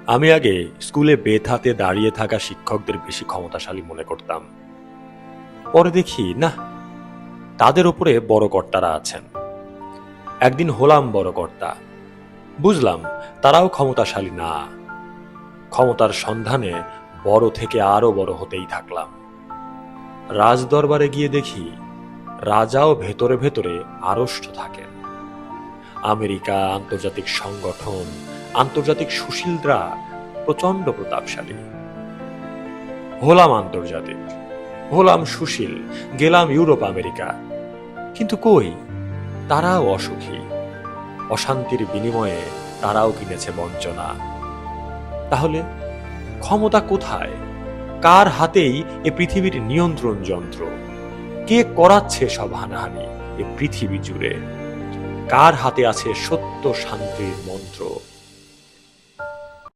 আমি আগে স্কুলে বেত হাতে দাঁড়িয়ে থাকা শিক্ষকদের বেশি ক্ষমতাশালী মনে করতাম। পরে দেখি না, তাদের উপরে বড় কর্তারা আছেন। একদিন হলাম বড় কর্তা, বুঝলাম তারাও ক্ষমতাশালী না। ক্ষমতার সন্ধানে বড় থেকে আরো বড় হতেই থাকলাম। রাজদরবারে গিয়ে দেখি রাজাও ভেতরে ভেতরে আড়ষ্ট থাকেন। আমেরিকা, আন্তর্জাতিক সংগঠন, আন্তর্জাতিক সুশীলরা প্রচন্ড প্রতাপশালী। হলাম আন্তর্জাতিক, হলাম সুশীল, গেলাম ইউরোপ আমেরিকা, কিন্তু কই, তারাও অসুখী। অশান্তির বিনিময়ে তারাও কিনেছে বঞ্চনা। তাহলে ক্ষমতা কোথায়? কার হাতেই এ পৃথিবীর নিয়ন্ত্রণ যন্ত্র? কে করাচ্ছে সব হানাহানি এ পৃথিবী জুড়ে? কার হাতে আছে সত্য শান্তির মন্ত্র?